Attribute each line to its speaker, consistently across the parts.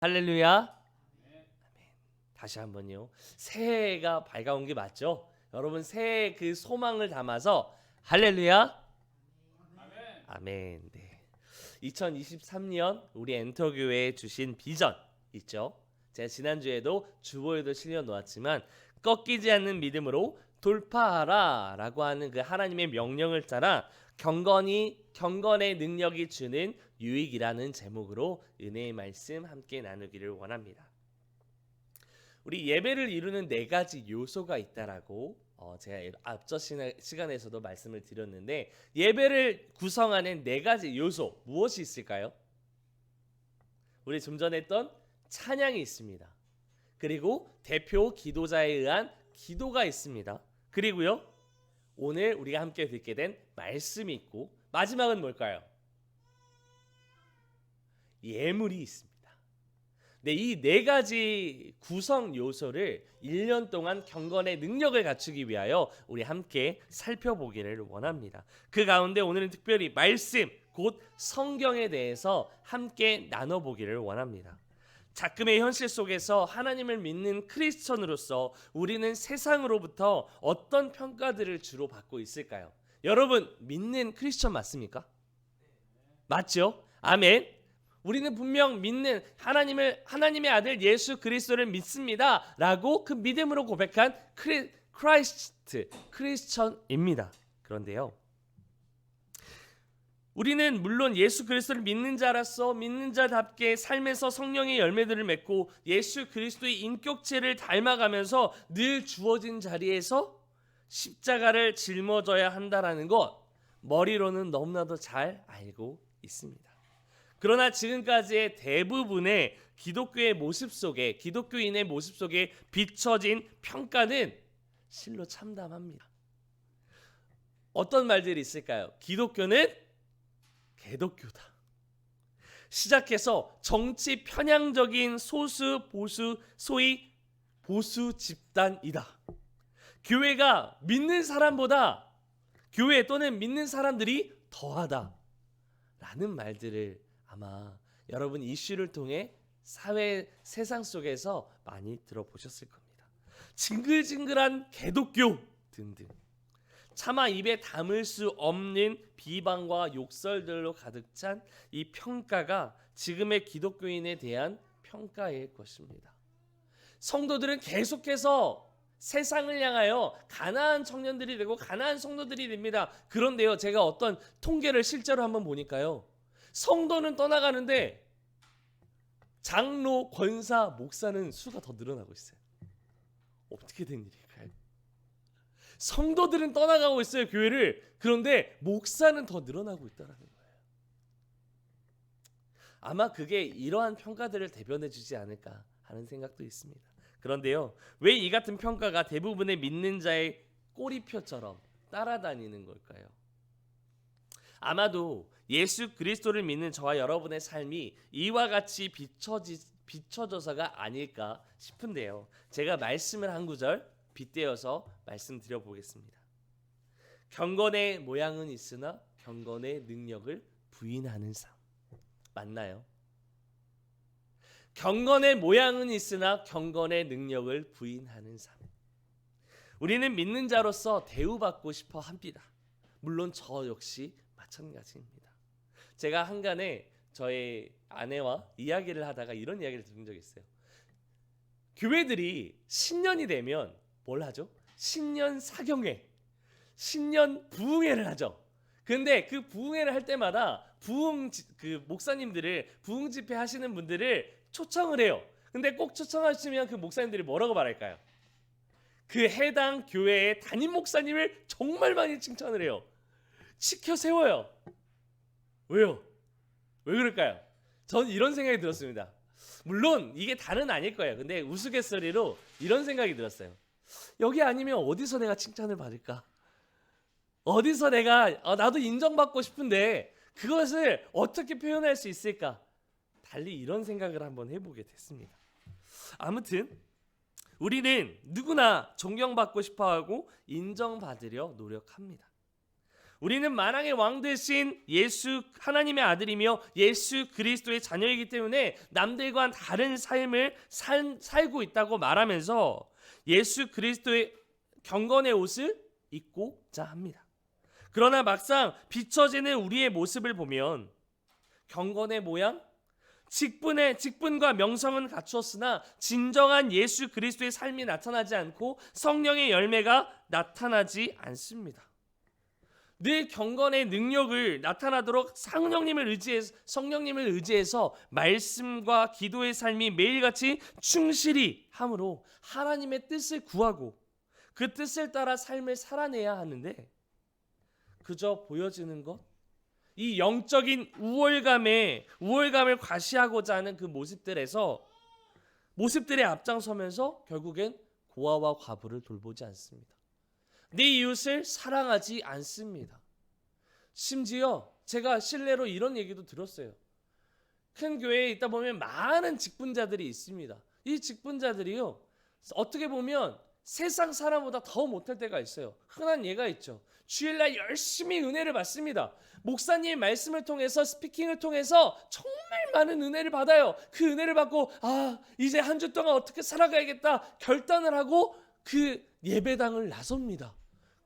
Speaker 1: 할렐루야. 아멘. 다시 한번요. 새해가 밝아온 게 맞죠? 여러분 새해 그 소망을 담아서 할렐루야. 아멘. 네. 2023년 우리 엔터교회에 주신 비전 있죠? 제가 지난주에도 주보에도 실려 놓았지만 꺾이지 않는 믿음으로 돌파하라 라고 하는 그 하나님의 명령을 따라 경건의 능력이 주는 유익이라는 제목으로 은혜의 말씀 함께 나누기를 원합니다. 우리 예배를 이루는 네 가지 요소가 있다라고 제가 앞서 시간에서도 말씀을 드렸는데, 예배를 구성하는 네 가지 요소 무엇이 있을까요? 우리 좀 전에 했던 찬양이 있습니다. 그리고 대표 기도자에 의한 기도가 있습니다. 그리고요, 오늘 우리가 함께 듣게 된 말씀이 있고, 마지막은 뭘까요? 예물이 있습니다. 네, 이 네 가지 구성 요소를 1년 동안 경건의 능력을 갖추기 위하여 우리 함께 살펴보기를 원합니다. 그 가운데 오늘은 특별히 말씀, 곧 성경에 대해서 함께 나눠보기를 원합니다. 작금의 현실 속에서 하나님을 믿는 크리스천으로서 우리는 세상으로부터 어떤 평가들을 주로 받고 있을까요? 여러분 믿는 크리스천 맞습니까? 맞죠? 아멘. 우리는 분명 믿는 하나님의 아들 예수 그리스도를 믿습니다라고 그 믿음으로 고백한 크리스천입니다. 그런데요, 우리는 물론 예수 그리스도를 믿는 자로서 믿는 자답게 삶에서 성령의 열매들을 맺고 예수 그리스도의 인격체를 닮아가면서 늘 주어진 자리에서 십자가를 짊어져야 한다라는 것 머리로는 너무나도 잘 알고 있습니다. 그러나 지금까지의 대부분의 기독교인의 모습 속에 비춰진 평가는 실로 참담합니다. 어떤 말들이 있을까요? 기독교는 개독교다. 시작해서 정치 편향적인 소수 보수, 소위 보수 집단이다. 교회가 믿는 사람보다 교회 또는 믿는 사람들이 더하다 라는 말들을 아마 여러분 이슈를 통해 세상 속에서 많이 들어보셨을 겁니다. 징글징글한 개독교 등등, 차마 입에 담을 수 없는 비방과 욕설들로 가득 찬 이 평가가 지금의 기독교인에 대한 평가일 것입니다. 성도들은 계속해서 세상을 향하여 가난한 청년들이 되고 가난한 성도들이 됩니다. 그런데요, 제가 어떤 통계를 실제로 한번 보니까요, 성도는 떠나가는데 장로, 권사, 목사는 수가 더 늘어나고 있어요. 어떻게 된 일일까요? 성도들은 떠나가고 있어요, 교회를. 그런데 목사는 더 늘어나고 있다는 거예요. 아마 그게 이러한 평가들을 대변해 주지 않을까 하는 생각도 있습니다. 그런데요, 왜 이 같은 평가가 대부분의 믿는 자의 꼬리표처럼 따라다니는 걸까요? 아마도 예수 그리스도를 믿는 저와 여러분의 삶이 이와 같이 비춰져서가 아닐까 싶은데요, 제가 말씀을 한 구절 빗대어서 말씀드려 보겠습니다. 경건의 모양은 있으나 경건의 능력을 부인하는 삶. 맞나요? 경건의 모양은 있으나 경건의 능력을 부인하는 삶. 우리는 믿는 자로서 대우받고 싶어 합니다. 물론 저 역시 마찬가지입니다. 제가 한간에 저의 아내와 이야기를 하다가 이런 이야기를 들은 적이 있어요. 교회들이 신년이 되면 뭘 하죠? 신년 사경회, 신년 부흥회를 하죠. 근데 그 부흥회를 할 때마다 그 목사님들을 부흥 집회 하시는 분들을 초청을 해요. 근데 꼭 초청하시면 그 목사님들이 뭐라고 말할까요? 그 해당 교회의 담임 목사님을 정말 많이 칭찬을 해요. 치켜 세워요. 왜요? 왜 그럴까요? 전 이런 생각이 들었습니다. 물론 이게 다는 아닐 거예요. 근데 우스갯소리로 이런 생각이 들었어요. 여기 아니면 어디서 내가 칭찬을 받을까? 어디서 내가 나도 인정받고 싶은데 그것을 어떻게 표현할 수 있을까? 달리 이런 생각을 한번 해보게 됐습니다. 아무튼 우리는 누구나 존경받고 싶어하고 인정받으려 노력합니다. 우리는 만왕의 왕 되신 예수 하나님의 아들이며 예수 그리스도의 자녀이기 때문에 남들과 다른 삶을 살고 있다고 말하면서 예수 그리스도의 경건의 옷을 입고자 합니다. 그러나 막상 비춰지는 우리의 모습을 보면 경건의 모양, 직분과 명성은 갖추었으나 진정한 예수 그리스도의 삶이 나타나지 않고 성령의 열매가 나타나지 않습니다. 늘 경건의 능력을 나타나도록 성령님을 의지해서 말씀과 기도의 삶이 매일같이 충실히 함으로 하나님의 뜻을 구하고 그 뜻을 따라 삶을 살아내야 하는데 그저 보여지는 것, 이 영적인 우월감을 과시하고자 하는 그 모습들에 앞장서면서 결국엔 고아와 과부를 돌보지 않습니다. 내 이웃을 사랑하지 않습니다. 심지어 제가 실례로 이런 얘기도 들었어요. 큰 교회에 있다 보면 많은 직분자들이 있습니다. 이 직분자들이요, 어떻게 보면 세상 사람보다 더 못할 때가 있어요. 흔한 예가 있죠. 주일날 열심히 은혜를 받습니다. 목사님의 말씀을 통해서, 스피킹을 통해서 정말 많은 은혜를 받아요. 그 은혜를 받고 이제 한 주 동안 어떻게 살아가야겠다 결단을 하고 그 예배당을 나섭니다.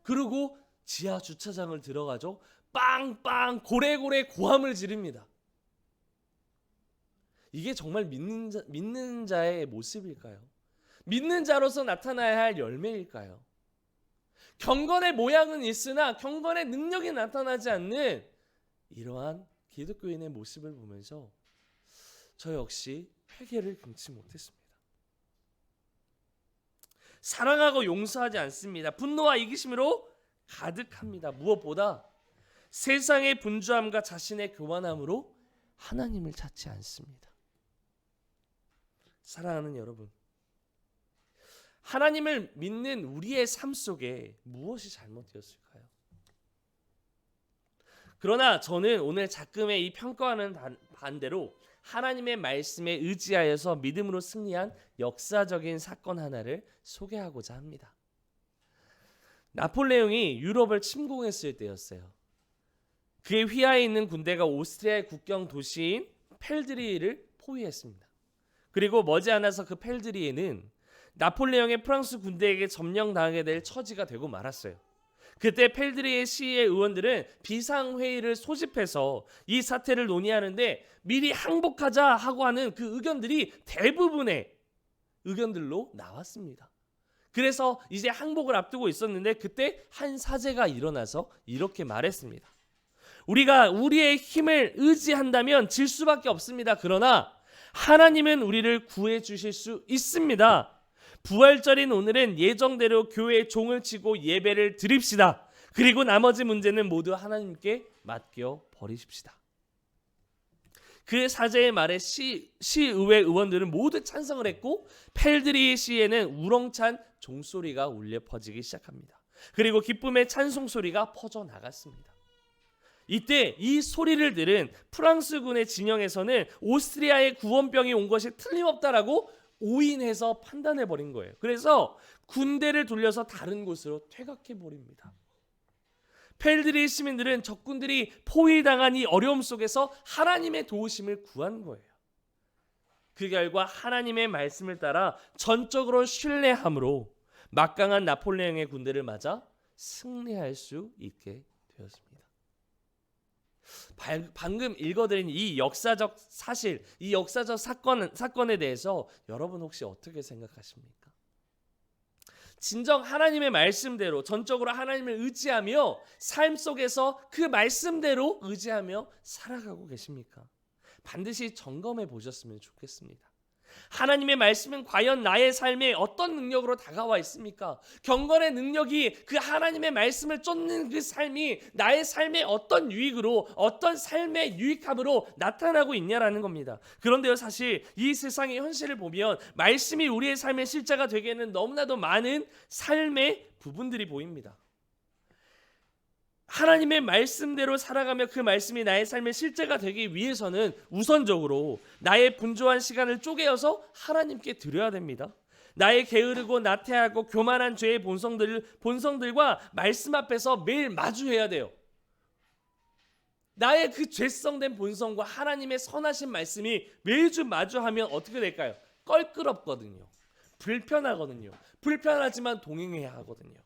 Speaker 1: 그리고 지하 주차장을 들어가죠. 빵빵 고래고래 고함을 지릅니다. 이게 정말 믿는 자의 모습일까요? 믿는 자로서 나타나야 할 열매일까요? 경건의 모양은 있으나 경건의 능력이 나타나지 않는 이러한 기독교인의 모습을 보면서 저 역시 회개를 금치 못했습니다. 사랑하고 용서하지 않습니다. 분노와 이기심으로 가득합니다. 무엇보다 세상의 분주함과 자신의 교만함으로 하나님을 찾지 않습니다. 사랑하는 여러분, 하나님을 믿는 우리의 삶 속에 무엇이 잘못되었을까요? 그러나 저는 오늘 작금의 이 평가와는 반대로 하나님의 말씀에 의지하여서 믿음으로 승리한 역사적인 사건 하나를 소개하고자 합니다. 나폴레옹이 유럽을 침공했을 때였어요. 그의 휘하에 있는 군대가 오스트리아의 국경 도시인 펠드리히를 포위했습니다. 그리고 머지않아서 그 펠드리히는 나폴레옹의 프랑스 군대에게 점령당하게 될 처지가 되고 말았어요. 그때 펠드리히 시의 의원들은 비상회의를 소집해서 이 사태를 논의하는데 미리 항복하자 하고 하는 그 의견들이 대부분의 의견들로 나왔습니다. 그래서 이제 항복을 앞두고 있었는데 그때 한 사제가 일어나서 이렇게 말했습니다. 우리가 우리의 힘을 의지한다면 질 수밖에 없습니다. 그러나 하나님은 우리를 구해 주실 수 있습니다. 부활절인 오늘은 예정대로 교회에 종을 치고 예배를 드립시다. 그리고 나머지 문제는 모두 하나님께 맡겨 버리십시다. 그 사제의 말에 시의회 의원들은 모두 찬성을 했고 펠드리히 시에는 우렁찬 종소리가 울려 퍼지기 시작합니다. 그리고 기쁨의 찬송 소리가 퍼져나갔습니다. 이때 이 소리를 들은 프랑스군의 진영에서는 오스트리아의 구원병이 온 것이 틀림없다라고 오인해서 판단해버린 거예요. 그래서 군대를 돌려서 다른 곳으로 퇴각해버립니다. 펠드리히 시민들은 적군들이 포위당한 이 어려움 속에서 하나님의 도우심을 구한 거예요. 그 결과 하나님의 말씀을 따라 전적으로 신뢰함으로 막강한 나폴레옹의 군대를 맞아 승리할 수 있게 되었습니다. 방금 읽어드린 이 역사적 사실, 이 역사적 사건에 대해서 여러분 혹시 어떻게 생각하십니까? 진정 하나님의 말씀대로 전적으로 하나님을 의지하며 삶 속에서 그 말씀대로 의지하며 살아가고 계십니까? 반드시 점검해 보셨으면 좋겠습니다. 하나님의 말씀은 과연 나의 삶에 어떤 능력으로 다가와 있습니까? 경건의 능력이 그 하나님의 말씀을 쫓는 그 삶이 나의 삶에 어떤 유익으로, 어떤 삶의 유익함으로 나타나고 있냐라는 겁니다. 그런데요, 사실 이 세상의 현실을 보면 말씀이 우리의 삶의 실제가 되기에는 너무나도 많은 삶의 부분들이 보입니다. 하나님의 말씀대로 살아가며 그 말씀이 나의 삶의 실제가 되기 위해서는 우선적으로 나의 분주한 시간을 쪼개어서 하나님께 드려야 됩니다. 나의 게으르고 나태하고 교만한 죄의 본성들과 말씀 앞에서 매일 마주해야 돼요. 나의 그 죄성된 본성과 하나님의 선하신 말씀이 매주 마주하면 어떻게 될까요? 껄끄럽거든요. 불편하거든요. 불편하지만 동행해야 하거든요.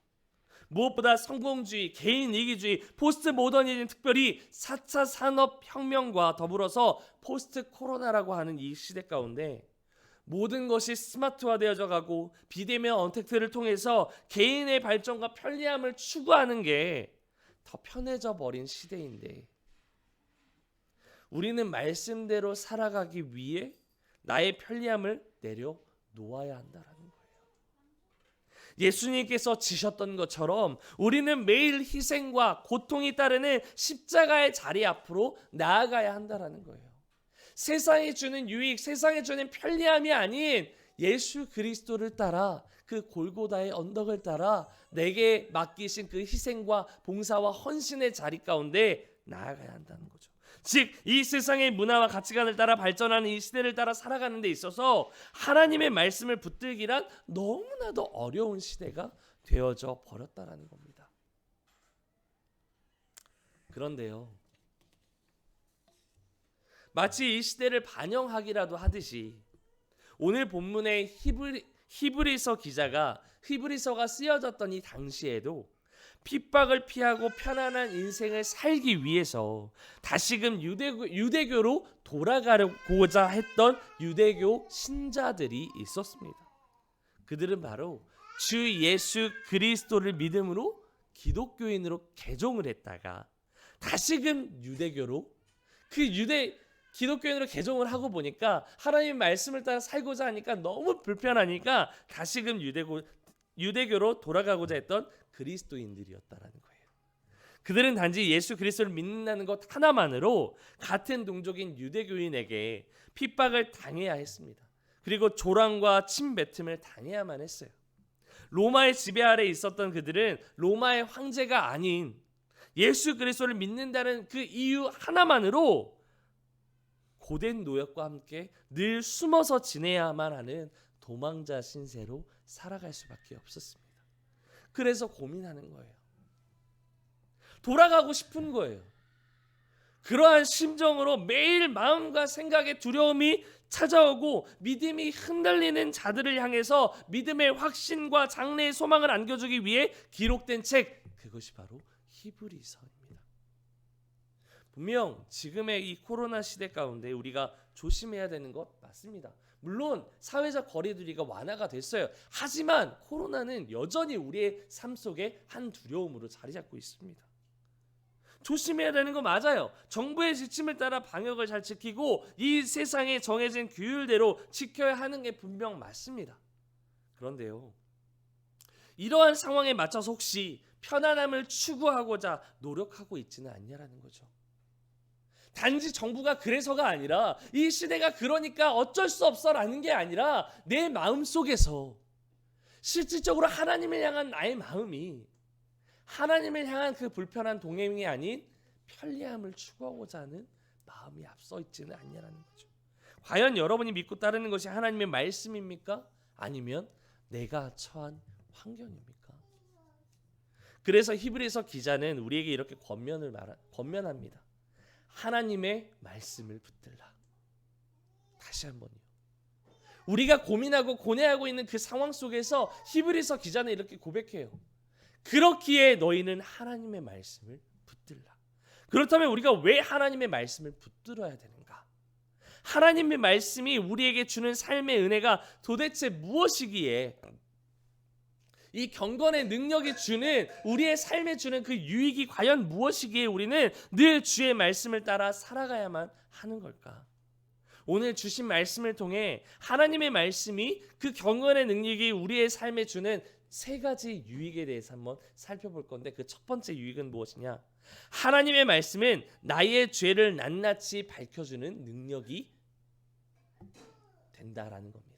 Speaker 1: 무엇보다 성공주의, 개인 이기주의, 포스트 모더니즘, 특별히 4차 산업혁명과 더불어서 포스트 코로나라고 하는 이 시대 가운데 모든 것이 스마트화되어져 가고 비대면 언택트를 통해서 개인의 발전과 편리함을 추구하는 게 더 편해져 버린 시대인데, 우리는 말씀대로 살아가기 위해 나의 편리함을 내려놓아야 한다라는 거예요. 예수님께서 지셨던 것처럼 우리는 매일 희생과 고통이 따르는 십자가의 자리 앞으로 나아가야 한다라는 거예요. 세상이 주는 유익, 세상이 주는 편리함이 아닌 예수 그리스도를 따라, 그 골고다의 언덕을 따라 내게 맡기신 그 희생과 봉사와 헌신의 자리 가운데 나아가야 한다는 거죠. 즉, 이 세상의 문화와 가치관을 따라 발전하는 이 시대를 따라 살아가는 데 있어서 하나님의 말씀을 붙들기란 너무나도 어려운 시대가 되어져 버렸다라는 겁니다. 그런데요, 마치 이 시대를 반영하기라도 하듯이 오늘 본문의 히브리서 기자가 히브리서가 쓰여졌던 이 당시에도 핍박을 피하고 편안한 인생을 살기 위해서 다시금 유대교로 돌아가고자 했던 유대교 신자들이 있었습니다. 그들은 바로 주 예수 그리스도를 믿음으로 기독교인으로 개종을 했다가 다시금 유대교로, 기독교인으로 개종을 하고 보니까 하나님의 말씀을 따라 살고자 하니까 너무 불편하니까 다시금 유대교로 돌아가고자 했던 그리스도인들이었다라는 거예요. 그들은 단지 예수 그리스도를 믿는다는 것 하나만으로 같은 동족인 유대교인에게 핍박을 당해야 했습니다. 그리고 조랑과 침뱉음을 당해야만 했어요. 로마의 지배 아래 있었던 그들은 로마의 황제가 아닌 예수 그리스도를 믿는다는 그 이유 하나만으로 고된 노역과 함께 늘 숨어서 지내야만 하는 도망자 신세로 살아갈 수밖에 없었습니다. 그래서 고민하는 거예요. 돌아가고 싶은 거예요. 그러한 심정으로 매일 마음과 생각에 두려움이 찾아오고 믿음이 흔들리는 자들을 향해서 믿음의 확신과 장래의 소망을 안겨주기 위해 기록된 책, 그것이 바로 히브리서입니다. 분명 지금의 이 코로나 시대 가운데 우리가 조심해야 되는 것 맞습니다. 물론 사회적 거리두기가 완화가 됐어요. 하지만 코로나는 여전히 우리의 삶 속에 한 두려움으로 자리 잡고 있습니다. 조심해야 되는 거 맞아요. 정부의 지침을 따라 방역을 잘 지키고 이 세상에 정해진 규율대로 지켜야 하는 게 분명 맞습니다. 그런데요, 이러한 상황에 맞춰서 혹시 편안함을 추구하고자 노력하고 있지는 않냐라는 거죠. 단지 정부가 그래서가 아니라 이 시대가 그러니까 어쩔 수 없어라는 게 아니라 내 마음속에서 실질적으로 하나님을 향한 나의 마음이 하나님을 향한 그 불편한 동행이 아닌 편리함을 추구하고자 하는 마음이 앞서 있지는 않냐라는 거죠. 과연 여러분이 믿고 따르는 것이 하나님의 말씀입니까? 아니면 내가 처한 환경입니까? 그래서 히브리서 기자는 우리에게 이렇게 권면합니다. 하나님의 말씀을 붙들라. 다시 한번요. 우리가 고민하고 고뇌하고 있는 그 상황 속에서 히브리서 기자는 이렇게 고백해요. 그렇기에 너희는 하나님의 말씀을 붙들라. 그렇다면 우리가 왜 하나님의 말씀을 붙들어야 되는가? 하나님의 말씀이 우리에게 주는 삶의 은혜가 도대체 무엇이기에, 이 경건의 능력이 주는, 우리의 삶에 주는 그 유익이 과연 무엇이기에 우리는 늘 주의 말씀을 따라 살아가야만 하는 걸까? 오늘 주신 말씀을 통해 하나님의 말씀이 그 경건의 능력이 우리의 삶에 주는 세 가지 유익에 대해서 한번 살펴볼 건데, 그 첫 번째 유익은 무엇이냐? 하나님의 말씀은 나의 죄를 낱낱이 밝혀주는 능력이 된다라는 겁니다.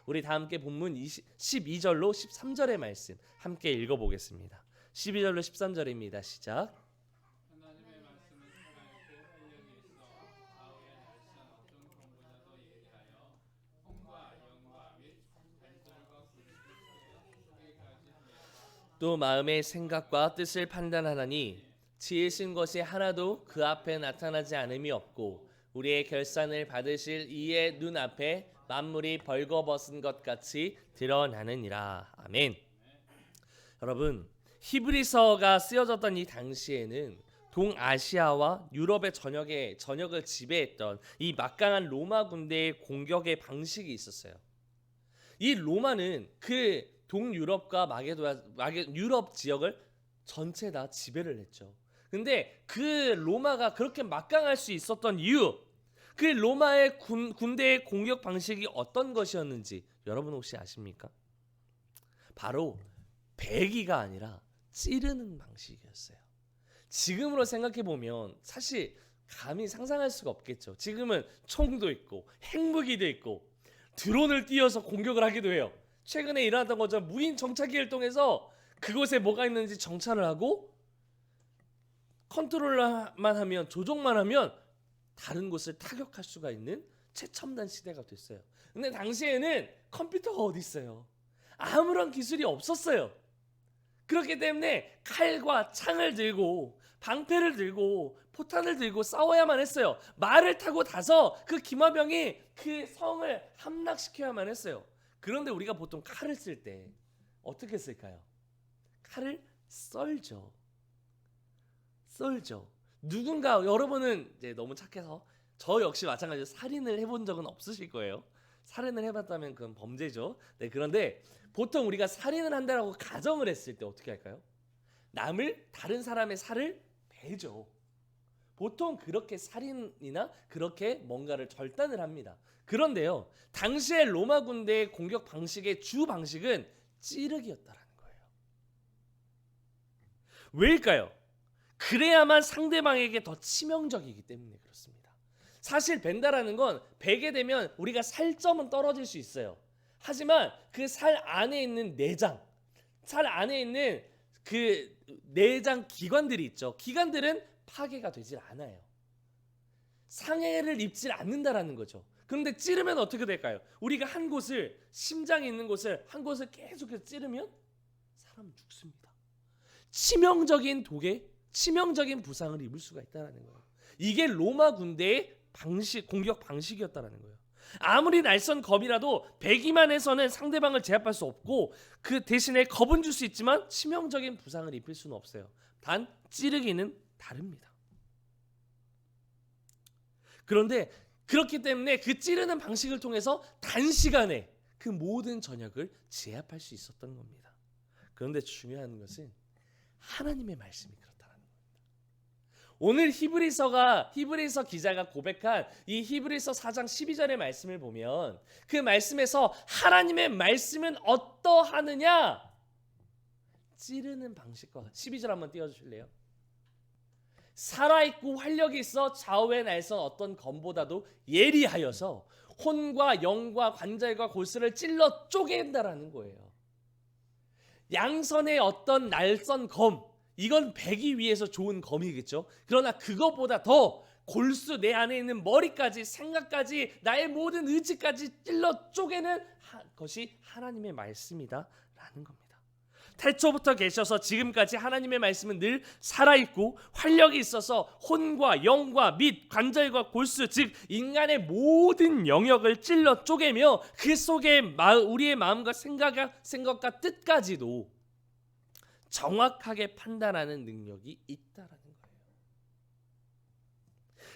Speaker 1: 우리 다 함께 본문 12절로 13절의 말씀 함께 읽어보겠습니다. 12절로 13절입니다. 시작.
Speaker 2: 하나님의 말씀은 살아있고 활력이 있어 좌우에 날선 어떤 권보다도 예리하여 콩과 영과 및 관절과 굴뚝을 쪼개기까지 하며
Speaker 1: 또 마음의 생각과 뜻을 판단하나니 지으신 것이 하나도 그 앞에 나타나지 않음이 없고 우리의 결산을 받으실 이의 눈앞에 만물이 벌거벗은 것 같이 드러나느니라. 아멘. 여러분, 히브리서가 쓰여졌던 이 당시에는 동아시아와 유럽의 전역을 지배했던 이 막강한 로마 군대의 공격의 방식이 있었어요. 이 로마는 그 동유럽과 유럽 지역을 전체 다 지배를 했죠. 근데 그 로마가 그렇게 막강할 수 있었던 이유, 그 로마의 군대의 공격 방식이 어떤 것이었는지 여러분 혹시 아십니까? 바로 베기가 아니라 찌르는 방식이었어요. 지금으로 생각해 보면 사실 감히 상상할 수가 없겠죠. 지금은 총도 있고 핵무기도 있고 드론을 띄워서 공격을 하기도 해요. 최근에 일어났던 것처럼 무인 정찰기를 통해서 그곳에 뭐가 있는지 정찰을 하고 컨트롤만 하면, 조종만 하면 다른 곳을 타격할 수가 있는 최첨단 시대가 됐어요. 근데 당시에는 컴퓨터가 어디 있어요? 아무런 기술이 없었어요. 그렇기 때문에 칼과 창을 들고 방패를 들고 포탄을 들고 싸워야만 했어요. 말을 타고 타서 그 기마병이 그 성을 함락시켜야만 했어요. 그런데 우리가 보통 칼을 쓸 때 어떻게 쓸까요? 칼을 썰죠. 누군가, 여러분은 이제 너무 착해서 저 역시 마찬가지로 살인을 해본 적은 없으실 거예요. 살인을 해봤다면 그건 범죄죠. 네, 그런데 보통 우리가 살인을 한다라고 가정을 했을 때 어떻게 할까요? 다른 사람의 살을 베죠. 보통 그렇게 살인이나 그렇게 뭔가를 절단을 합니다. 그런데요, 당시의 로마 군대의 공격 방식의 주 방식은 찌르기였다라는 거예요. 왜일까요? 그래야만 상대방에게 더 치명적이기 때문에 그렇습니다. 사실 벤다라는 건 베게 되면 우리가 살점은 떨어질 수 있어요. 하지만 그 살 안에 있는 내장, 살 안에 있는 그 내장 기관들이 있죠. 기관들은 파괴가 되질 않아요. 상해를 입질 않는다라는 거죠. 그런데 찌르면 어떻게 될까요? 우리가 한 곳을, 심장이 있는 곳을 한 곳을 계속해서 찌르면 사람은 죽습니다. 치명적인 독에 치명적인 부상을 입을 수가 있다는 거예요. 이게 로마 군대의 공격 방식이었다는 거예요. 아무리 날선 검이라도 배기만 해서는 상대방을 제압할 수 없고 그 대신에 겁은 줄 수 있지만 치명적인 부상을 입힐 수는 없어요. 단 찌르기는 다릅니다. 그런데 그렇기 때문에 그 찌르는 방식을 통해서 단시간에 그 모든 전역을 제압할 수 있었던 겁니다. 그런데 중요한 것은 하나님의 말씀이 그렇다는 겁니다. 오늘 히브리서 기자가 고백한 이 히브리서 4장 12절의 말씀을 보면 그 말씀에서 하나님의 말씀은 어떠하느냐? 찌르는 방식과 12절 한번 띄워주실래요? 살아있고 활력이 있어 좌우에 날선 어떤 검보다도 예리하여서 혼과 영과 관절과 골수를 찔러 쪼갠다라는 거예요. 양선의 어떤 날선 검, 이건 베기 위해서 좋은 검이겠죠. 그러나 그것보다 더 골수, 내 안에 있는 머리까지, 생각까지, 나의 모든 의지까지 찔러 쪼개는 것이 하나님의 말씀이다라는 겁니다. 태초부터 계셔서 지금까지 하나님의 말씀은 늘 살아있고 활력이 있어서 혼과 영과 및 관절과 골수, 즉 인간의 모든 영역을 찔러 쪼개며 그 속에 우리의 마음과 생각과 뜻까지도 정확하게 판단하는 능력이 있다라는 거예요.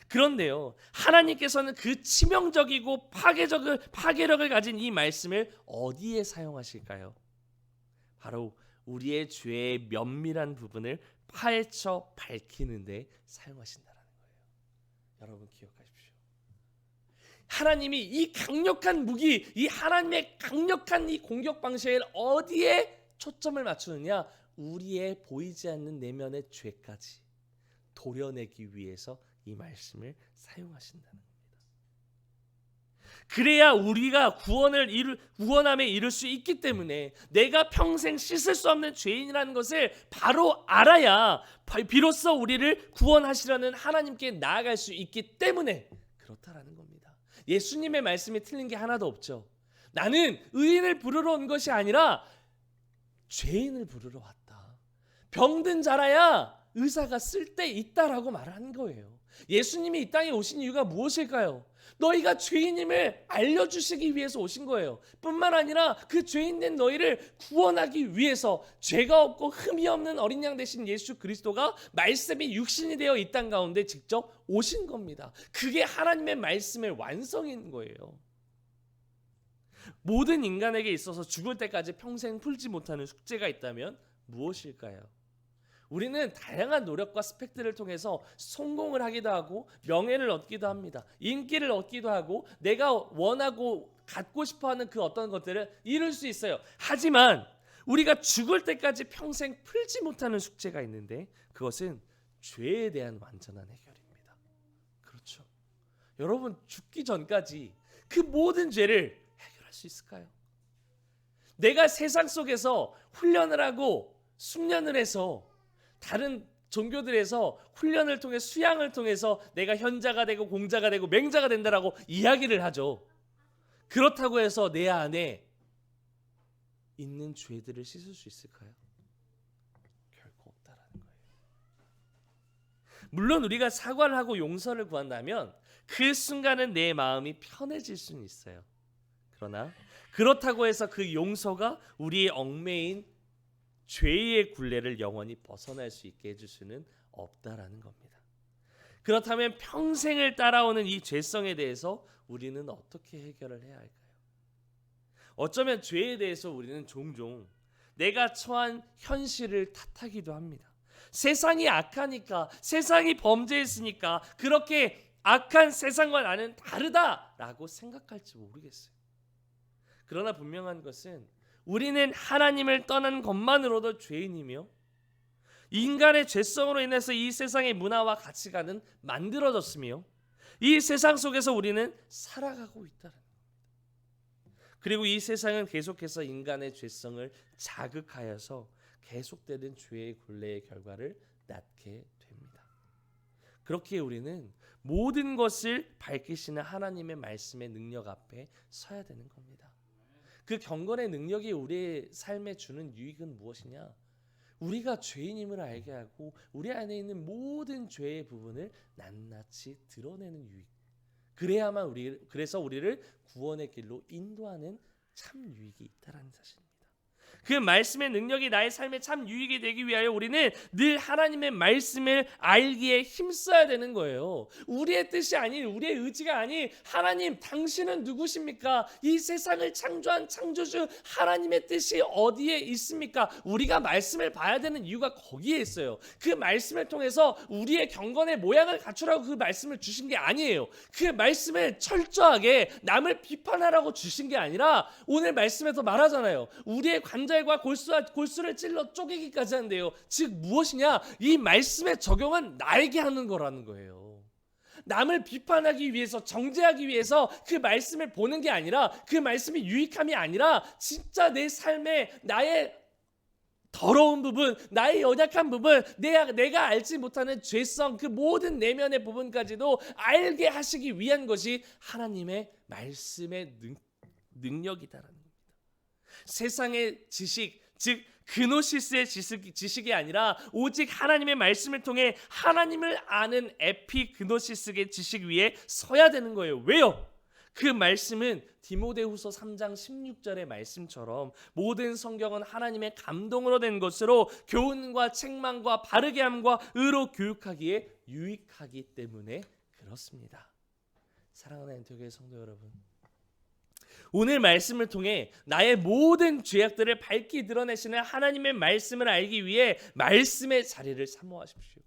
Speaker 1: 그런데요, 하나님께서는 그 치명적이고 파괴력을 가진 이 말씀을 어디에 사용하실까요? 바로 우리의 죄의 면밀한 부분을 파헤쳐 밝히는 데 사용하신다라는 거예요. 여러분 기억하십시오. 하나님이 이 강력한 무기, 이 하나님의 강력한 이 공격 방식을 어디에 초점을 맞추느냐? 우리의 보이지 않는 내면의 죄까지 도려내기 위해서 이 말씀을 사용하신다는 겁니다. 그래야 우리가 구원함에 이를 수 있기 때문에 내가 평생 씻을 수 없는 죄인이라는 것을 바로 알아야 비로소 우리를 구원하시려는 하나님께 나아갈 수 있기 때문에 그렇다라는 겁니다. 예수님의 말씀이 틀린 게 하나도 없죠. 나는 의인을 부르러 온 것이 아니라 죄인을 부르러 왔다. 병든 자라야 의사가 쓸데 있다라고 말하는 거예요. 예수님이 이 땅에 오신 이유가 무엇일까요? 너희가 죄인임을 알려주시기 위해서 오신 거예요. 뿐만 아니라 그 죄인된 너희를 구원하기 위해서 죄가 없고 흠이 없는 어린 양 되신 예수 그리스도가 말씀이 육신이 되어 이 땅 가운데 직접 오신 겁니다. 그게 하나님의 말씀의 완성인 거예요. 모든 인간에게 있어서 죽을 때까지 평생 풀지 못하는 숙제가 있다면 무엇일까요? 우리는 다양한 노력과 스펙들을 통해서 성공을 하기도 하고 명예를 얻기도 합니다. 인기를 얻기도 하고 내가 원하고 갖고 싶어하는 그 어떤 것들을 이룰 수 있어요. 하지만 우리가 죽을 때까지 평생 풀지 못하는 숙제가 있는데 그것은 죄에 대한 완전한 해결입니다. 그렇죠. 여러분 죽기 전까지 그 모든 죄를 해결할 수 있을까요? 내가 세상 속에서 훈련을 하고 숙련을 해서 다른 종교들에서 훈련을 통해 수양을 통해서 내가 현자가 되고 공자가 되고 맹자가 된다라고 이야기를 하죠. 그렇다고 해서 내 안에 있는 죄들을 씻을 수 있을까요? 결코 없다라는 거예요. 물론 우리가 사과를 하고 용서를 구한다면 그 순간은 내 마음이 편해질 수는 있어요. 그러나 그렇다고 해서 그 용서가 우리의 얽매인 죄의 굴레를 영원히 벗어날 수 있게 해줄 수는 없다라는 겁니다. 그렇다면 평생을 따라오는 이 죄성에 대해서 우리는 어떻게 해결을 해야 할까요? 어쩌면 죄에 대해서 우리는 종종 내가 처한 현실을 탓하기도 합니다. 세상이 악하니까, 세상이 범죄했으니까 그렇게 악한 세상과 나는 다르다라고 생각할지 모르겠어요. 그러나 분명한 것은 우리는 하나님을 떠난 것만으로도 죄인이며 인간의 죄성으로 인해서 이 세상의 문화와 가치관은 만들어졌으며 이 세상 속에서 우리는 살아가고 있다는 겁니다. 그리고 이 세상은 계속해서 인간의 죄성을 자극하여서 계속되는 죄의 굴레의 결과를 낳게 됩니다. 그렇기에 우리는 모든 것을 밝히시는 하나님의 말씀의 능력 앞에 서야 되는 겁니다. 그 경건의 능력이 우리의 삶에 주는 유익은 무엇이냐? 우리가 죄인임을 알게 하고 우리 안에 있는 모든 죄의 부분을 낱낱이 드러내는 유익. 그래서 우리를 구원의 길로 인도하는 참 유익이 있다라는 사실입니다. 그 말씀의 능력이 나의 삶에 참 유익이 되기 위하여 우리는 늘 하나님의 말씀을 알기에 힘써야 되는 거예요. 우리의 뜻이 아닌 우리의 의지가 아닌 하나님 당신은 누구십니까? 이 세상을 창조한 창조주 하나님의 뜻이 어디에 있습니까? 우리가 말씀을 봐야 되는 이유가 거기에 있어요. 그 말씀을 통해서 우리의 경건의 모양을 갖추라고 그 말씀을 주신 게 아니에요. 그 말씀을 철저하게 남을 비판하라고 주신 게 아니라 오늘 말씀에서 말하잖아요. 우리의 관절과 골수를 찔러 쪼개기까지 한대요. 즉 무엇이냐? 이 말씀의 적용은 나에게 하는 거라는 거예요. 남을 비판하기 위해서 정죄하기 위해서 그 말씀을 보는 게 아니라 그 말씀이 유익함이 아니라 진짜 내 삶에 나의 더러운 부분, 나의 연약한 부분, 내가 알지 못하는 죄성, 그 모든 내면의 부분까지도 알게 하시기 위한 것이 하나님의 말씀의 능력이다라는 겁니다. 세상의 지식, 즉 그노시스의 지식이 아니라 오직 하나님의 말씀을 통해 하나님을 아는 에피그노시스의 지식 위에 서야 되는 거예요. 왜요? 그 말씀은 디모데후서 3장 16절의 말씀처럼 모든 성경은 하나님의 감동으로 된 것으로 교훈과 책망과 바르게 함과 의로 교육하기에 유익하기 때문에 그렇습니다. 사랑하는 엔터교회 성도 여러분, 오늘 말씀을 통해 나의 모든 죄악들을 밝히 드러내시는 하나님의 말씀을 알기 위해 말씀의 자리를 사모하십시오.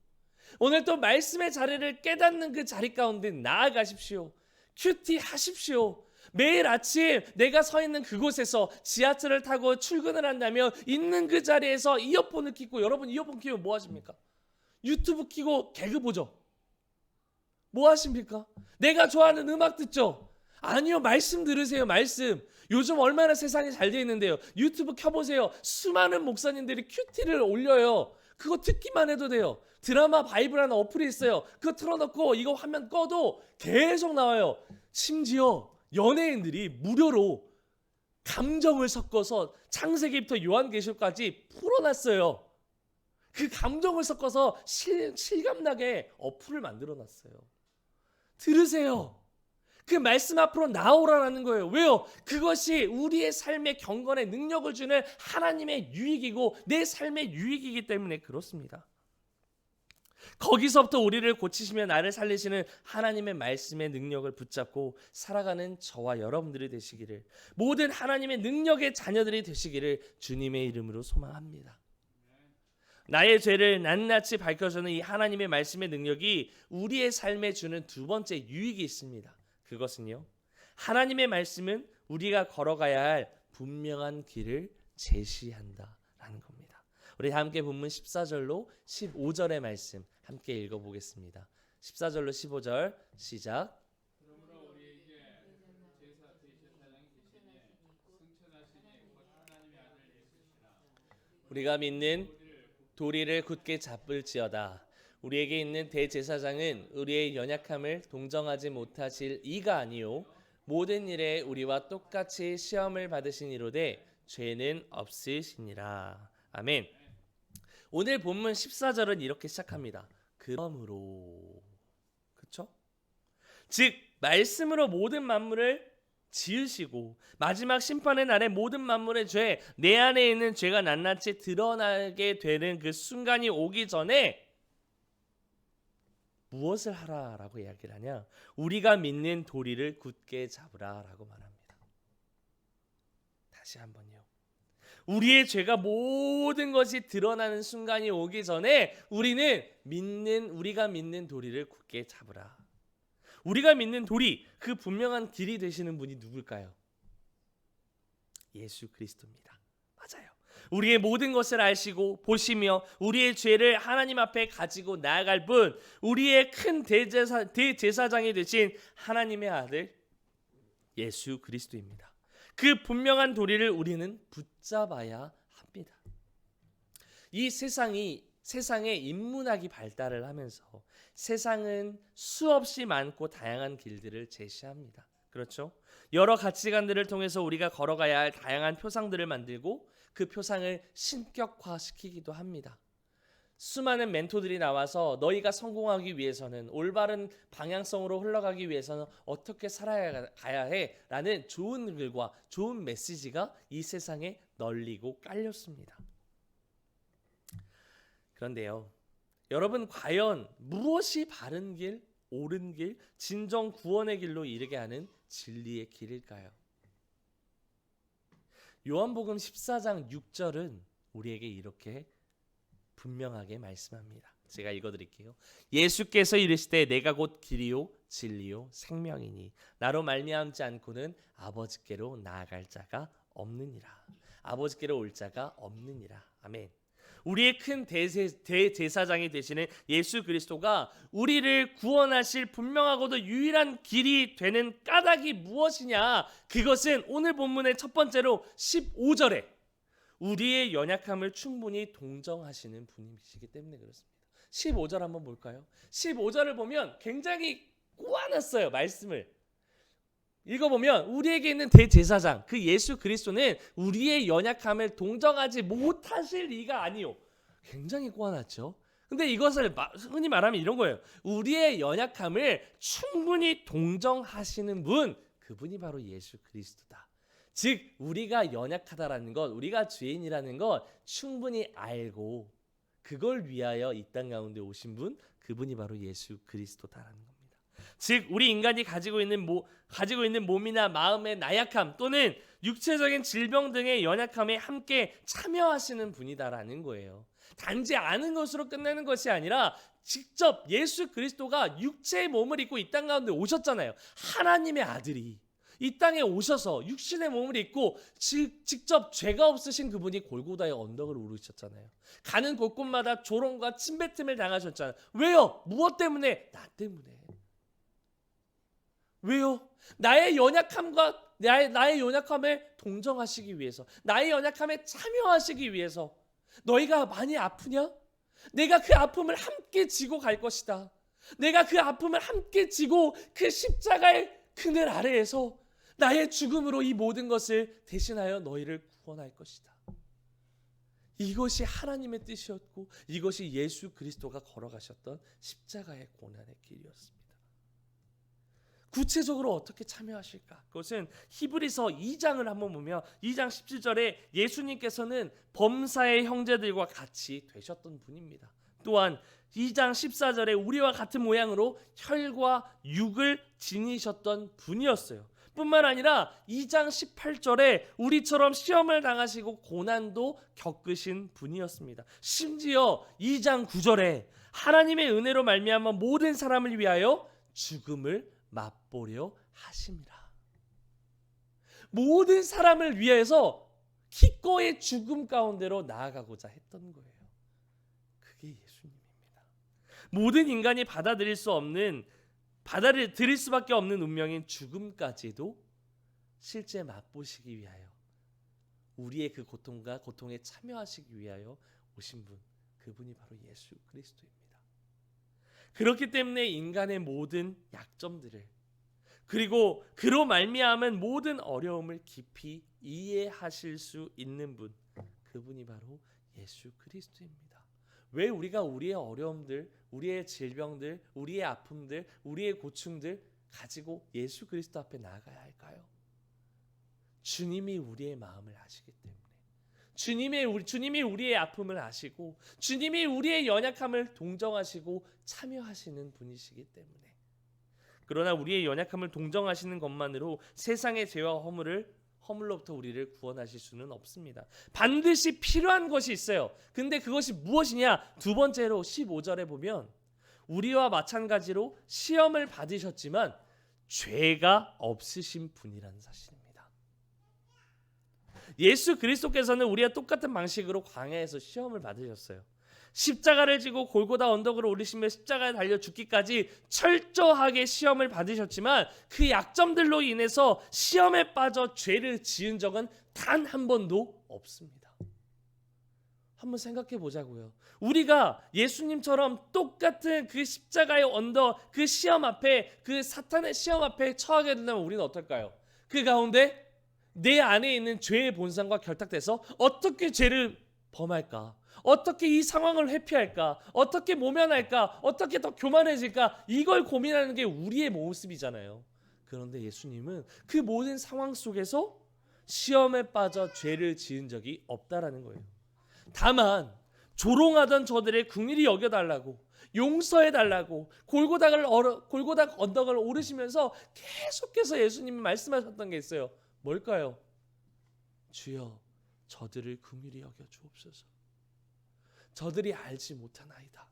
Speaker 1: 오늘 또 말씀의 자리를 깨닫는 그 자리 가운데 나아가십시오. 큐티 하십시오. 매일 아침 내가 서 있는 그곳에서 지하철을 타고 출근을 한다면 있는 그 자리에서 이어폰을 끼고, 여러분 이어폰 끼고 뭐 하십니까? 유튜브 끼고 개그 보죠. 뭐 하십니까? 내가 좋아하는 음악 듣죠. 아니요, 말씀 들으세요. 말씀. 요즘 얼마나 세상이 잘 돼 있는데요. 유튜브 켜보세요. 수많은 목사님들이 큐티를 올려요. 그거 듣기만 해도 돼요. 드라마 바이블이라는 어플이 있어요. 그거 틀어놓고 이거 화면 꺼도 계속 나와요. 심지어 연예인들이 무료로 감정을 섞어서 창세기부터 요한계시록까지 풀어놨어요. 그 감정을 섞어서 실감나게 어플을 만들어 놨어요. 들으세요. 그 말씀 앞으로 나오라는 거예요. 왜요? 그것이 우리의 삶의 경건에 능력을 주는 하나님의 유익이고 내 삶의 유익이기 때문에 그렇습니다. 거기서부터 우리를 고치시며 나를 살리시는 하나님의 말씀의 능력을 붙잡고 살아가는 저와 여러분들이 되시기를, 모든 하나님의 능력의 자녀들이 되시기를 주님의 이름으로 소망합니다. 나의 죄를 낱낱이 밝혀주는 이 하나님의 말씀의 능력이 우리의 삶에 주는 두 번째 유익이 있습니다. 그것은요, 하나님의 말씀은 우리가 걸어가야 할 분명한 길을 제시한다라는 겁니다. 우리 함께 본문 14절로 15절의 말씀 함께 읽어보겠습니다. 14절로 15절 시작.
Speaker 2: 그러므로 우리에게 제사장 되시니 승천하시니 곧 하나님의 아들 예수시라.
Speaker 1: 우리가 믿는 도리를 굳게 잡을지어다. 우리에게 있는 대제사장은 우리의 연약함을 동정하지 못하실 이가 아니요 모든 일에 우리와 똑같이 시험을 받으신 이로되 죄는 없으시니라. 아멘. 오늘 본문 14절은 이렇게 시작합니다. 그러므로, 그렇죠? 즉 말씀으로 모든 만물을 지으시고 마지막 심판의 날에 모든 만물의 죄, 내 안에 있는 죄가 낱낱이 드러나게 되는 그 순간이 오기 전에 무엇을 하라라고 이야기를 하냐? 우리가 믿는 도리를 굳게 잡으라라고 말합니다. 다시 한번요. 우리의 죄가 모든 것이 드러나는 순간이 오기 전에 우리가 믿는 도리를 굳게 잡으라. 우리가 믿는 도리, 그 분명한 길이 되시는 분이 누굴까요? 예수 그리스도입니다. 맞아요. 우리의 모든 것을 아시고 보시며 우리의 죄를 하나님 앞에 가지고 나아갈 분, 우리의 큰 대제사장이 되신 하나님의 아들 예수 그리스도입니다. 그 분명한 도리를 우리는 붙잡아야 합니다. 이 세상에 인문학이 발달을 하면서 세상은 수없이 많고 다양한 길들을 제시합니다. 그렇죠? 여러 가치관들을 통해서 우리가 걸어가야 할 다양한 표상들을 만들고 그 표상을 신격화시키기도 합니다. 수많은 멘토들이 나와서 너희가 성공하기 위해서는, 올바른 방향성으로 흘러가기 위해서는 어떻게 살아가야 해? 라는 좋은 글과 좋은 메시지가 이 세상에 널리고 깔렸습니다. 그런데요, 여러분, 과연 무엇이 바른 길, 옳은 길, 진정 구원의 길로 이르게 하는 진리의 길일까요? 요한복음 14장 6절은 우리에게 이렇게 분명하게 말씀합니다. 제가 읽어드릴게요. 예수께서 이르시되 내가 곧 길이요 진리요 생명이니 나로 말미암지 않고는 아버지께로 나아갈 자가 없느니라. 아버지께로 올 자가 없느니라. 아멘. 우리의 큰 대제사장이 되시는 예수 그리스도가 우리를 구원하실 분명하고도 유일한 길이 되는 까닭이 무엇이냐? 그것은 오늘 본문의 첫 번째로 15절에 우리의 연약함을 충분히 동정하시는 분이시기 때문에 그렇습니다. 15절 한번 볼까요? 15절을 보면 굉장히 꼬아놨어요. 말씀을 읽어보면 우리에게 있는 대제사장, 그 예수 그리스도는 우리의 연약함을 동정하지 못하실 이가 아니요. 굉장히 꼬아놨죠. 근데 이것을 흔히 말하면 이런 거예요. 우리의 연약함을 충분히 동정하시는 분, 그분이 바로 예수 그리스도다. 즉 우리가 연약하다라는 것, 우리가 죄인이라는 것 충분히 알고 그걸 위하여 이 땅 가운데 오신 분, 그분이 바로 예수 그리스도다라는 겁니다. 즉 우리 인간이 가지고 있는 몸이나 마음의 나약함 또는 육체적인 질병 등의 연약함에 함께 참여하시는 분이다라는 거예요. 단지 아는 것으로 끝내는 것이 아니라 직접 예수 그리스도가 육체의 몸을 입고 이 땅 가운데 오셨잖아요. 하나님의 아들이 이 땅에 오셔서 육신의 몸을 입고 직접 죄가 없으신 그분이 골고다의 언덕을 오르셨잖아요. 가는 곳곳마다 조롱과 침뱉음을 당하셨잖아요. 왜요? 무엇 때문에? 나 때문에. 왜요? 나의 연약함을 동정하시기 위해서, 나의 연약함에 참여하시기 위해서. 너희가 많이 아프냐? 내가 그 아픔을 함께 지고 갈 것이다. 내가 그 아픔을 함께 지고 그 십자가의 그늘 아래에서 나의 죽음으로 이 모든 것을 대신하여 너희를 구원할 것이다. 이것이 하나님의 뜻이었고 이것이 예수 그리스도가 걸어가셨던 십자가의 고난의 길이었습니다. 구체적으로 어떻게 참여하실까? 그것은 히브리서 2장을 한번 보면 2장 17절에 예수님께서는 범사의 형제들과 같이 되셨던 분입니다. 또한 2장 14절에 우리와 같은 모양으로 혈과 육을 지니셨던 분이었어요. 뿐만 아니라 2장 18절에 우리처럼 시험을 당하시고 고난도 겪으신 분이었습니다. 심지어 2장 9절에 하나님의 은혜로 말미암아 모든 사람을 위하여 죽음을 맛보려 하심이라. 모든 사람을 위해서 기꺼이 죽음 가운데로 나아가고자 했던 거예요. 그게 예수님입니다. 모든 인간이 받아들일 수밖에 없는 운명인 죽음까지도 실제 맛보시기 위하여 우리의 그 고통과 고통에 참여하시기 위하여 오신 분, 그분이 바로 예수 그리스도입니다. 그렇기 때문에 인간의 모든 약점들을 그리고 그로 말미암은 모든 어려움을 깊이 이해하실 수 있는 분, 그분이 바로 예수 그리스도입니다. 왜 우리가 우리의 어려움들, 우리의 질병들, 우리의 아픔들, 우리의 고충들 가지고 예수 그리스도 앞에 나아가야 할까요? 주님이 우리의 마음을 아시기 때문에, 주님이 우리의 아픔을 아시고 주님이 우리의 연약함을 동정하시고 참여하시는 분이시기 때문에. 그러나 우리의 연약함을 동정하시는 것만으로 세상의 죄와 허물로부터 우리를 구원하실 수는 없습니다. 반드시 필요한 것이 있어요. 근데 그것이 무엇이냐? 두 번째로 15절에 보면 우리와 마찬가지로 시험을 받으셨지만 죄가 없으신 분이라는 사실입니다. 예수 그리스도께서는 우리와 똑같은 방식으로 광야에서 시험을 받으셨어요. 십자가를 지고 골고다 언덕으로 오르시며 십자가에 달려 죽기까지 철저하게 시험을 받으셨지만 그 약점들로 인해서 시험에 빠져 죄를 지은 적은 단 한 번도 없습니다. 한번 생각해 보자고요. 우리가 예수님처럼 똑같은 그 십자가의 언덕, 그 시험 앞에, 그 사탄의 시험 앞에 처하게 된다면 우리는 어떨까요? 그 가운데 내 안에 있는 죄의 본성과 결탁돼서 어떻게 죄를 범할까? 어떻게 이 상황을 회피할까? 어떻게 모면할까? 어떻게 더 교만해질까? 이걸 고민하는 게 우리의 모습이잖아요. 그런데 예수님은 그 모든 상황 속에서 시험에 빠져 죄를 지은 적이 없다라는 거예요. 다만 조롱하던 저들의 긍휼히 여겨달라고, 용서해달라고 골고다 언덕을 오르시면서 계속해서 예수님이 말씀하셨던 게 있어요. 뭘까요? 주여 저들을 긍휼히 여겨 주옵소서. 저들이 알지 못하나이다.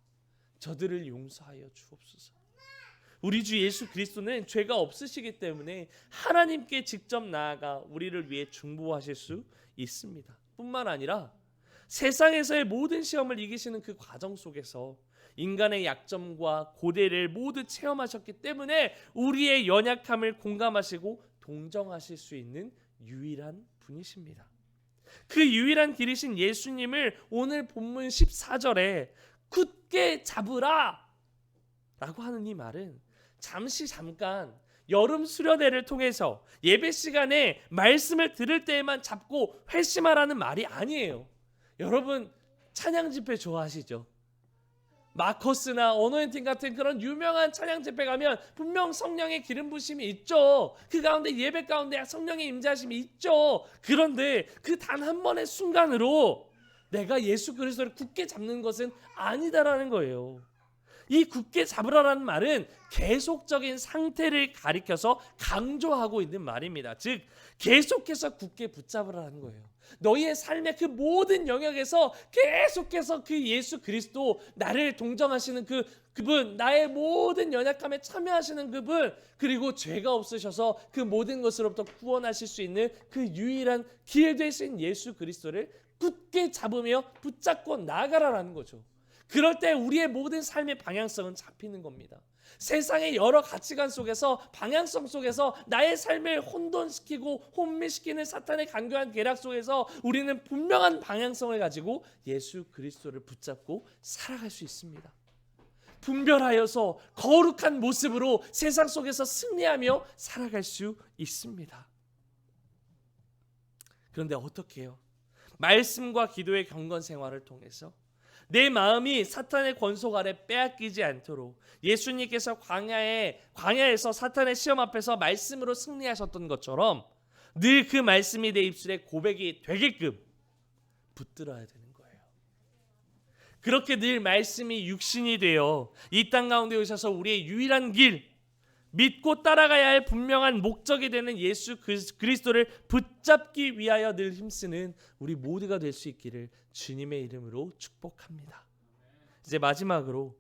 Speaker 1: 저들을 용서하여 주옵소서. 우리 주 예수 그리스도는 죄가 없으시기 때문에 하나님께 직접 나아가 우리를 위해 중보하실 수 있습니다. 뿐만 아니라 세상에서의 모든 시험을 이기시는 그 과정 속에서 인간의 약점과 고대를 모두 체험하셨기 때문에 우리의 연약함을 공감하시고 동정하실 수 있는 유일한 분이십니다. 그 유일한 길이신 예수님을 오늘 본문 14절에 굳게 잡으라 라고 하는 이 말은 잠깐 여름 수련회를 통해서 예배 시간에 말씀을 들을 때에만 잡고 회심하라는 말이 아니에요. 여러분 찬양 집회 좋아하시죠? 마커스나 어노인팅 같은 그런 유명한 찬양 집회 가면 분명 성령의 기름 부심이 있죠. 그 가운데 예배 가운데 성령의 임재하심이 있죠. 그런데 그 단 한 번의 순간으로 내가 예수 그리스도를 굳게 잡는 것은 아니다라는 거예요. 이 굳게 잡으라라는 말은 계속적인 상태를 가리켜서 강조하고 있는 말입니다. 즉 계속해서 굳게 붙잡으라는 거예요. 너희의 삶의 그 모든 영역에서 계속해서 그 예수 그리스도, 나를 동정하시는 그분, 나의 모든 연약함에 참여하시는 그분, 그리고 죄가 없으셔서 그 모든 것으로부터 구원하실 수 있는 그 유일한 길 되신 예수 그리스도를 굳게 잡으며 붙잡고 나아가라라는 거죠. 그럴 때 우리의 모든 삶의 방향성은 잡히는 겁니다. 세상의 여러 가치관 속에서, 방향성 속에서 나의 삶을 혼돈시키고 혼미시키는 사탄의 간교한 계략 속에서 우리는 분명한 방향성을 가지고 예수 그리스도를 붙잡고 살아갈 수 있습니다. 분별하여서 거룩한 모습으로 세상 속에서 승리하며 살아갈 수 있습니다. 그런데 어떻게 해요? 말씀과 기도의 경건 생활을 통해서 내 마음이 사탄의 권속 아래 빼앗기지 않도록 예수님께서 광야에서 사탄의 시험 앞에서 말씀으로 승리하셨던 것처럼 늘 그 말씀이 내 입술에 고백이 되게끔 붙들어야 되는 거예요. 그렇게 늘 말씀이 육신이 되어 이 땅 가운데 오셔서 우리의 유일한 길, 믿고 따라가야 할 분명한 목적이 되는 예수 그리스도를 붙잡기 위하여 늘 힘쓰는 우리 모두가 될 수 있기를 주님의 이름으로 축복합니다. 이제 마지막으로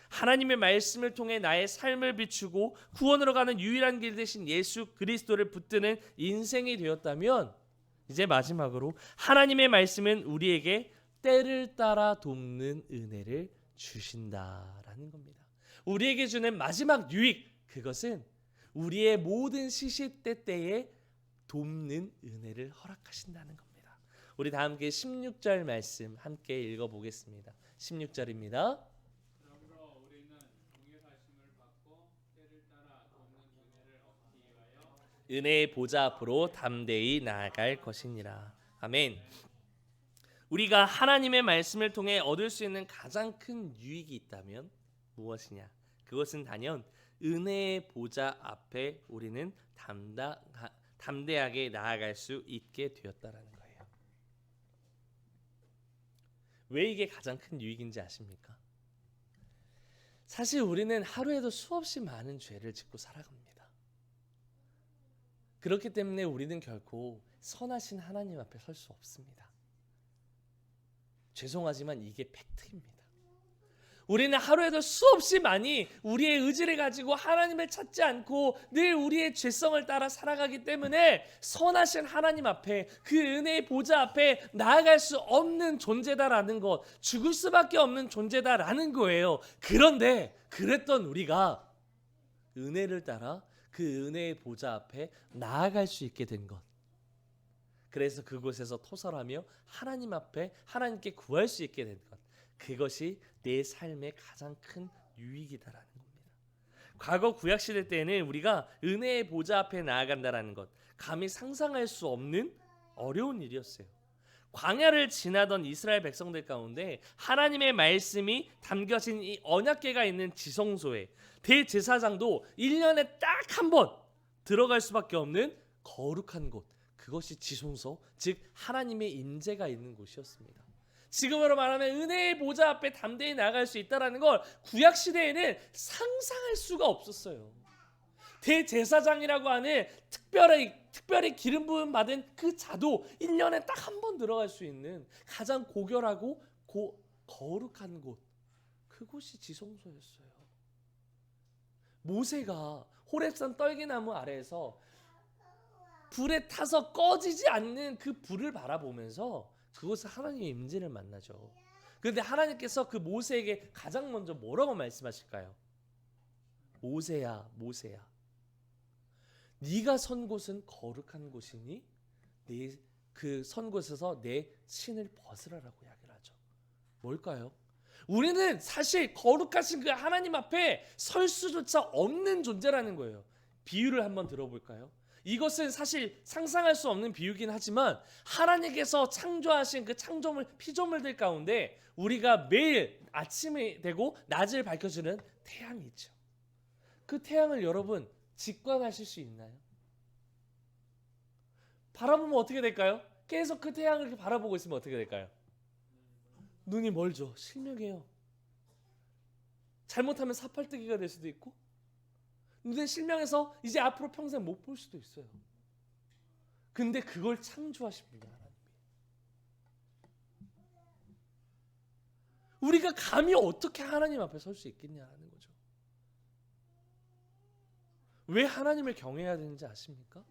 Speaker 1: 하나님의 말씀을 통해 나의 삶을 비추고 구원으로 가는 유일한 길 대신 예수 그리스도를 붙드는 인생이 되었다면 이제 마지막으로 하나님의 말씀은 우리에게 때를 따라 돕는 은혜를 주신다라는 겁니다. 우리에게 주는 마지막 유익, 그것은 우리의 모든 시시때때에 돕는 은혜를 허락하신다는 겁니다. 우리 다 함께 16절 말씀 함께 읽어보겠습니다. 16절입니다.
Speaker 2: 그러므로 우리는 동일하심을 받고 때를 따라 돕는 은혜를 얻기 위하여
Speaker 1: 은혜의 보좌 앞으로 담대히 나아갈 것이니라. 아멘. 우리가 하나님의 말씀을 통해 얻을 수 있는 가장 큰 유익이 있다면 무엇이냐? 그것은 단연 은혜의 보좌 앞에 우리는 담대하게 나아갈 수 있게 되었다라는 거예요. 왜 이게 가장 큰 유익인지 아십니까? 사실 우리는 하루에도 수없이 많은 죄를 짓고 살아갑니다. 그렇기 때문에 우리는 결코 선하신 하나님 앞에 설 수 없습니다. 죄송하지만 이게 팩트입니다. 우리는 하루에도 수없이 많이 우리의 의지를 가지고 하나님을 찾지 않고 늘 우리의 죄성을 따라 살아가기 때문에 선하신 하나님 앞에 그 은혜의 보좌 앞에 나아갈 수 없는 존재다라는 것, 죽을 수밖에 없는 존재다라는 거예요. 그런데 그랬던 우리가 은혜를 따라 그 은혜의 보좌 앞에 나아갈 수 있게 된 것, 그래서 그곳에서 토설하며 하나님 앞에 하나님께 구할 수 있게 된 것, 그것이 내 삶의 가장 큰 유익이다라는 겁니다. 과거 구약시대 때에는 우리가 은혜의 보좌 앞에 나아간다라는 것, 감히 상상할 수 없는 어려운 일이었어요. 광야를 지나던 이스라엘 백성들 가운데 하나님의 말씀이 담겨진 이 언약궤가 있는 지성소에 대제사장도 1년에 딱 한 번 들어갈 수밖에 없는 거룩한 곳, 그것이 지성소, 즉 하나님의 임재가 있는 곳이었습니다. 지금으로 말하면 은혜의 보좌 앞에 담대히 나아갈 수 있다는 걸 구약 시대에는 상상할 수가 없었어요. 대제사장이라고 하는 특별히 기름 부음 받은 그 자도 1년에 딱 한 번 들어갈 수 있는 가장 고결하고 거룩한 곳, 그곳이 지성소였어요. 모세가 호렙산 떨기나무 아래에서 불에 타서 꺼지지 않는 그 불을 바라보면서 그곳에 하나님의 임재를 만나죠. 그런데 하나님께서 그 모세에게 가장 먼저 뭐라고 말씀하실까요? 모세야, 모세야, 네가 선 곳은 거룩한 곳이니 그 선 곳에서 내 신을 벗으라라고 이야기를 하죠. 뭘까요? 우리는 사실 거룩하신 그 하나님 앞에 설 수조차 없는 존재라는 거예요. 비유를 한번 들어볼까요? 이것은 사실 상상할 수 없는 비유긴 하지만 하나님께서 창조하신 그 피조물들 가운데 우리가 매일 아침이 되고 낮을 밝혀주는 태양이 있죠. 그 태양을 여러분 직관하실 수 있나요? 바라보면 어떻게 될까요? 계속 그 태양을 이렇게 바라보고 있으면 어떻게 될까요? 눈이 멀죠. 실명해요. 잘못하면 사팔뜨기가 될 수도 있고 눈에 실명해서 이제 앞으로 평생 못 볼 수도 있어요. 근데 그걸 창조하신 분이 하나님이에요. 우리가 감히 어떻게 하나님 앞에 설 수 있겠냐라는 거죠. 왜 하나님을 경외해야 되는지 아십니까?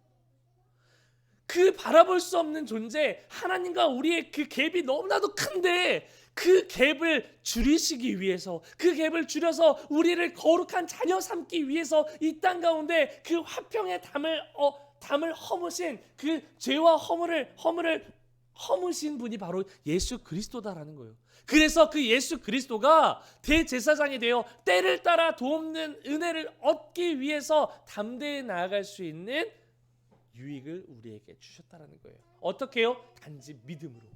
Speaker 1: 그 바라볼 수 없는 존재 하나님과 우리의 그 갭이 너무나도 큰데 그 갭을 줄이시기 위해서, 그 갭을 줄여서 우리를 거룩한 자녀 삼기 위해서 이 땅 가운데 그 화평의 담을 허무신 그 죄와 허물을 허무신 분이 바로 예수 그리스도다라는 거예요. 그래서 그 예수 그리스도가 대제사장이 되어 때를 따라 돕는 은혜를 얻기 위해서 담대히 나아갈 수 있는 유익을 우리에게 주셨다라는 거예요. 어떻게요? 단지 믿음으로.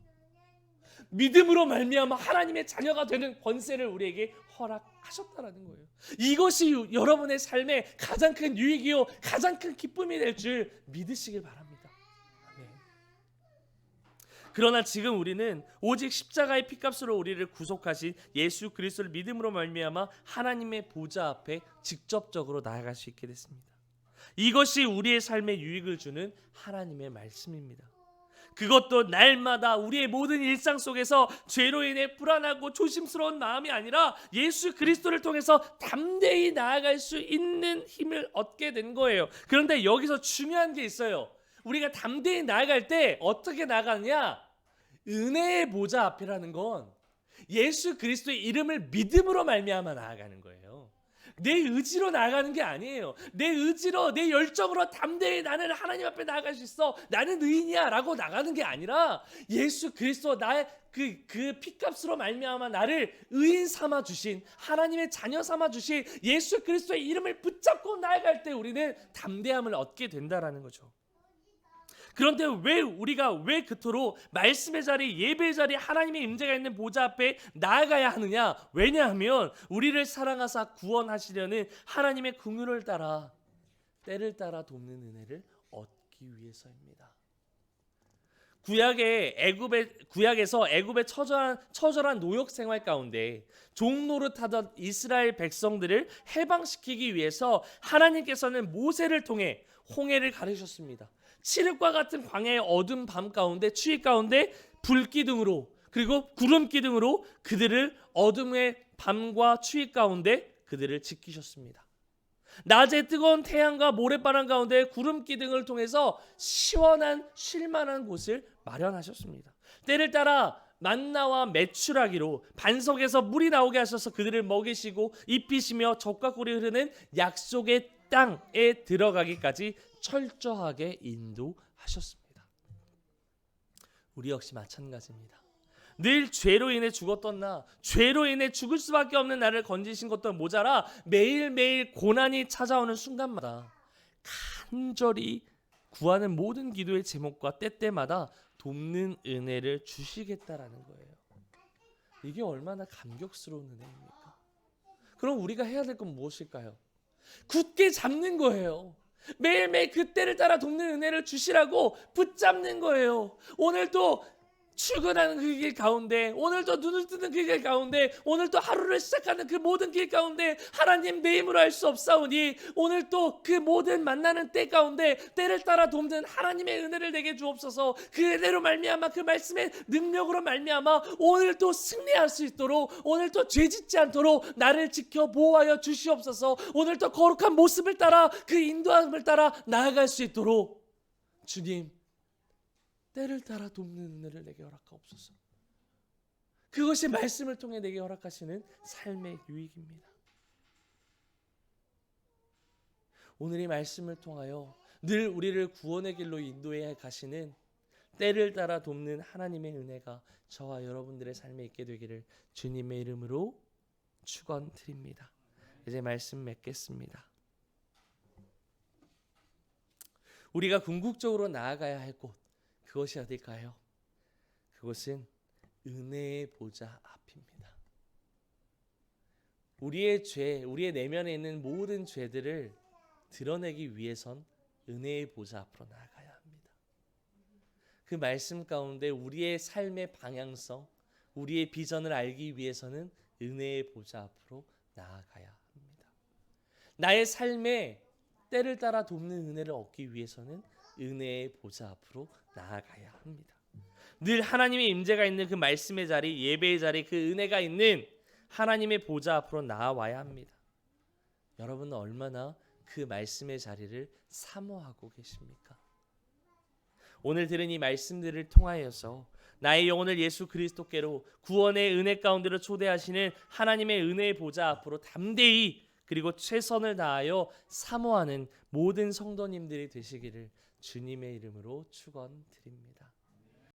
Speaker 1: 믿음으로 말미암아 하나님의 자녀가 되는 권세를 우리에게 허락하셨다라는 거예요. 이것이 여러분의 삶의 가장 큰 유익이요 가장 큰 기쁨이 될 줄 믿으시길 바랍니다. 아멘. 그러나 지금 우리는 오직 십자가의 피값으로 우리를 구속하신 예수 그리스도를 믿음으로 말미암아 하나님의 보좌 앞에 직접적으로 나아갈 수 있게 됐습니다. 이것이 우리의 삶에 유익을 주는 하나님의 말씀입니다. 그것도 날마다 우리의 모든 일상 속에서 죄로 인해 불안하고 조심스러운 마음이 아니라 예수 그리스도를 통해서 담대히 나아갈 수 있는 힘을 얻게 된 거예요. 그런데 여기서 중요한 게 있어요. 우리가 담대히 나아갈 때 어떻게 나가느냐? 은혜의 보좌 앞이라는 건 예수 그리스도의 이름을 믿음으로 말미암아 나아가는 거예요. 내 의지로 나아가는 게 아니에요. 내 의지로 내 열정으로 담대히 나는 하나님 앞에 나아갈 수 있어, 나는 의인이야 라고 나가는 게 아니라 예수 그리스도 나의 그 피값으로 말미암아 나를 의인 삼아 주신 하나님의 자녀 삼아 주신 예수 그리스도의 이름을 붙잡고 나아갈 때 우리는 담대함을 얻게 된다라는 거죠. 그런데 우리가 그토록 말씀의 자리, 예배의 자리, 하나님의 임재가 있는 보좌 앞에 나아가야 하느냐? 왜냐하면 우리를 사랑하사 구원하시려는 하나님의 긍휼을 따라 때를 따라 돕는 은혜를 얻기 위해서입니다. 구약에서 애굽의 처절한 노역 생활 가운데 종노릇하던 이스라엘 백성들을 해방시키기 위해서 하나님께서는 모세를 통해 홍해를 가르셨습니다. 칠흑과 같은 광야의 어두운 밤 가운데 추위 가운데 불기둥으로 그리고 구름기둥으로 그들을 어둠의 밤과 추위 가운데 그들을 지키셨습니다. 낮에 뜨거운 태양과 모래바람 가운데 구름기둥을 통해서 시원한 쉴만한 곳을 마련하셨습니다. 때를 따라 만나와 메추라기로 반석에서 물이 나오게 하셔서 그들을 먹이시고 입히시며 젖과 꿀이 흐르는 약속의 땅에 들어가기까지 철저하게 인도하셨습니다. 우리 역시 마찬가지입니다. 늘 죄로 인해 죽었던 나, 죄로 인해 죽을 수밖에 없는 나를 건지신 것도 모자라 매일매일 고난이 찾아오는 순간마다 간절히 구하는 모든 기도의 제목과 때때마다 돕는 은혜를 주시겠다라는 거예요. 이게 얼마나 감격스러운 은혜입니까? 그럼 우리가 해야 될 건 무엇일까요? 굳게 잡는 거예요. 매일매일 그 때를 따라 돕는 은혜를 주시라고 붙잡는 거예요. 오늘도 출근하는 그 길 가운데, 오늘도 눈을 뜨는 그 길 가운데, 오늘도 하루를 시작하는 그 모든 길 가운데 하나님 내 힘으로 할 수 없사오니 오늘도 그 모든 만나는 때 가운데 때를 따라 돕는 하나님의 은혜를 내게 주옵소서. 그 은혜로 말미암아 그 말씀의 능력으로 말미암아 오늘도 승리할 수 있도록, 오늘도 죄짓지 않도록 나를 지켜 보호하여 주시옵소서. 오늘도 거룩한 모습을 따라 그 인도함을 따라 나아갈 수 있도록 주님 때를 따라 돕는 은혜를 내게 허락하옵소서. 그것이 말씀을 통해 내게 허락하시는 삶의 유익입니다. 오늘 이 말씀을 통하여 늘 우리를 구원의 길로 인도해 가시는 때를 따라 돕는 하나님의 은혜가 저와 여러분들의 삶에 있게 되기를 주님의 이름으로 축원드립니다. 이제 말씀 맺겠습니다. 우리가 궁극적으로 나아가야 할 곳, 그것이 어딜까요? 그것은 은혜의 보좌 앞입니다. 우리의 죄, 우리의 내면에 있는 모든 죄들을 드러내기 위해선 은혜의 보좌 앞으로 나아가야 합니다. 그 말씀 가운데 우리의 삶의 방향성, 우리의 비전을 알기 위해서는 은혜의 보좌 앞으로 나아가야 합니다. 나의 삶에 때를 따라 돕는 은혜를 얻기 위해서는 은혜의 보좌 앞으로 나아가야 합니다. 늘 하나님의 임재가 있는 그 말씀의 자리, 예배의 자리, 그 은혜가 있는 하나님의 보좌 앞으로 나아와야 합니다. 여러분은 얼마나 그 말씀의 자리를 사모하고 계십니까? 오늘 들은 이 말씀들을 통하여서 나의 영혼을 예수 그리스도께로 구원의 은혜 가운데로 초대하시는 하나님의 은혜의 보좌 앞으로 담대히 그리고 최선을 다하여 사모하는 모든 성도님들이 되시기를 주님의 이름으로 축원드립니다.